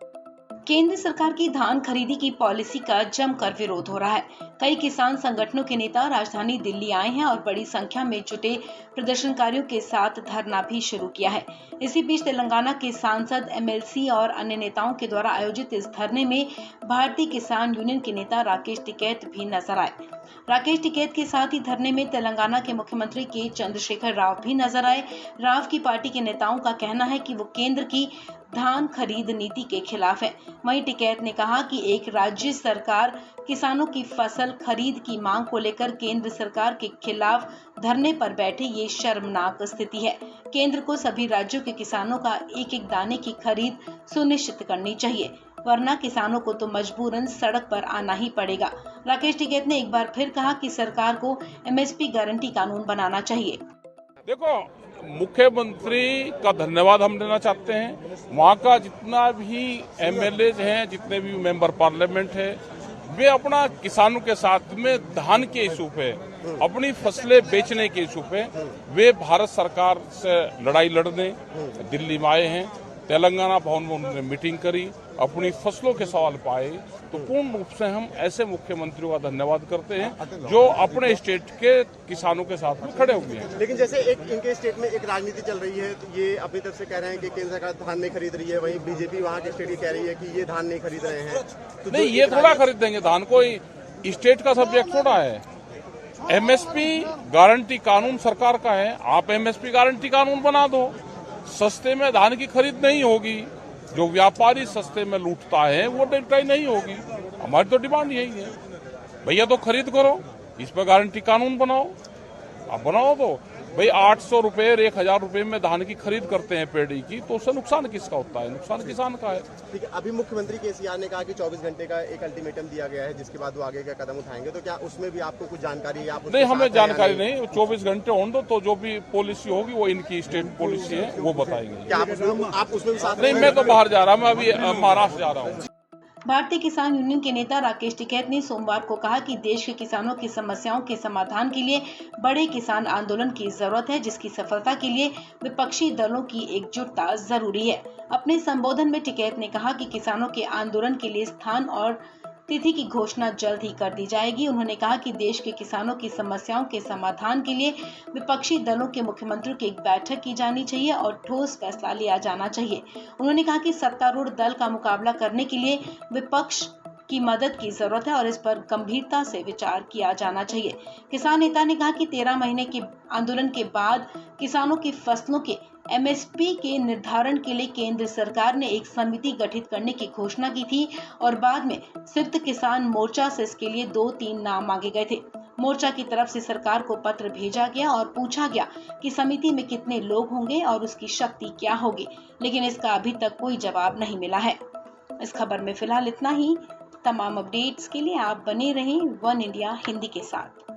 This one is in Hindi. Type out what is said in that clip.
केंद्र सरकार की धान खरीदी की पॉलिसी का जमकर विरोध हो रहा है। कई किसान संगठनों के नेता राजधानी दिल्ली आए हैं और बड़ी संख्या में जुटे प्रदर्शनकारियों के साथ धरना भी शुरू किया है। इसी बीच तेलंगाना के सांसद, एमएलसी और अन्य नेताओं के द्वारा आयोजित इस धरने में भारतीय किसान यूनियन के नेता राकेश टिकैत भी नजर आए। राकेश टिकैत के साथ ही धरने में तेलंगाना के मुख्यमंत्री के चंद्रशेखर राव भी नजर आए। राव की पार्टी के नेताओं का कहना है कि वो केंद्र की धान खरीद नीति के खिलाफ है। वहीं टिकैत ने कहा कि एक राज्य सरकार किसानों की फसल खरीद की मांग को लेकर केंद्र सरकार के खिलाफ धरने पर बैठे, ये शर्मनाक स्थिति है। केंद्र को सभी राज्यों के किसानों का एक एक दाने की खरीद सुनिश्चित करनी चाहिए, वरना किसानों को तो मजबूरन सड़क पर आना ही पड़ेगा। राकेश टिकैत ने एक बार फिर कहा कि सरकार को एमएसपी गारंटी कानून बनाना चाहिए। देखो, मुख्यमंत्री का धन्यवाद हम देना चाहते हैं। वहाँ का जितना भी एमएलए हैं, जितने भी मेंबर पार्लियामेंट है, वे अपना किसानों के साथ में धान के इशू पे, अपनी फसलें बेचने के इशू पे वे भारत सरकार से लड़ाई लड़ने दिल्ली में आए हैं। तेलंगाना भवन में उन्होंने मीटिंग करी, अपनी फसलों के सवाल पाए। तो पूर्ण रूप से हम ऐसे मुख्यमंत्रियों का धन्यवाद करते हैं जो अपने स्टेट के किसानों के साथ में खड़े हुए हैं। लेकिन जैसे इनके स्टेट में एक राजनीति चल रही है, तो ये अपनी तरफ से कह रहे हैं कि केंद्र सरकार धान नहीं खरीद रही है, वहीं बीजेपी वहाँ के स्टेट की कह रही है कि ये धान नहीं खरीद रहे हैं। तो नहीं, ये थोड़ा खरीद देंगे धान, कोई स्टेट का सब्जेक्ट थोड़ा है। एमएसपी गारंटी कानून सरकार का है, आप एमएसपी गारंटी कानून बना दो। सस्ते में धान की खरीद नहीं होगी, जो व्यापारी सस्ते में लूटता है वो लुटाई नहीं होगी। हमारी तो डिमांड यही है, भैया तो खरीद करो, इस पर गारंटी कानून बनाओ। आप बनाओ तो भाई 800 रुपए और 1000 रुपए में धान की खरीद करते हैं पेड़ी की, तो उससे नुकसान किसका होता है? नुकसान किसान का है। ठीक है, अभी मुख्यमंत्री केसीआर ने कहा कि 24 घंटे का एक अल्टीमेटम दिया गया है, जिसके बाद वो आगे का कदम उठाएंगे। तो क्या उसमें भी आपको कुछ जानकारी है? आप नहीं, हमें जानकारी नहीं। 24 घंटे होने दो, तो जो भी पॉलिसी होगी वो इनकी स्टेट पॉलिसी है, वो बताएंगे। क्या आप उसमें साथ? नहीं, मैं तो बाहर जा रहा, मैं अभी महाराष्ट्र जा रहा हूँ। भारतीय किसान यूनियन के नेता राकेश टिकैत ने सोमवार को कहा कि देश के किसानों की समस्याओं के समाधान के लिए बड़े किसान आंदोलन की जरूरत है, जिसकी सफलता के लिए विपक्षी दलों की एकजुटता जरूरी है। अपने संबोधन में टिकैत ने कहा कि किसानों के आंदोलन के लिए स्थान और तिथि की घोषणा जल्द ही कर दी जाएगी। उन्होंने कहा कि देश के किसानों की समस्याओं के समाधान के लिए विपक्षी दलों के मुख्यमंत्रियों की एक बैठक की जानी चाहिए और ठोस फैसला लिया जाना चाहिए। उन्होंने कहा कि सत्तारूढ़ दल का मुकाबला करने के लिए विपक्ष की मदद की जरूरत है और इस पर गंभीरता से विचार किया जाना चाहिए। किसान नेता ने कहा कि 13 महीने के आंदोलन के बाद किसानों की फसलों के एमएसपी के निर्धारण के लिए केंद्र सरकार ने एक समिति गठित करने की घोषणा की थी और बाद में संयुक्त किसान मोर्चा से इसके लिए 2-3 नाम मांगे गए थे। मोर्चा की तरफ से सरकार को पत्र भेजा गया और पूछा गया कि समिति में कितने लोग होंगे और उसकी शक्ति क्या होगी, लेकिन इसका अभी तक कोई जवाब नहीं मिला है। इस खबर में फिलहाल इतना ही। तमाम अपडेट्स के लिए आप बने रहें वन इंडिया हिंदी के साथ।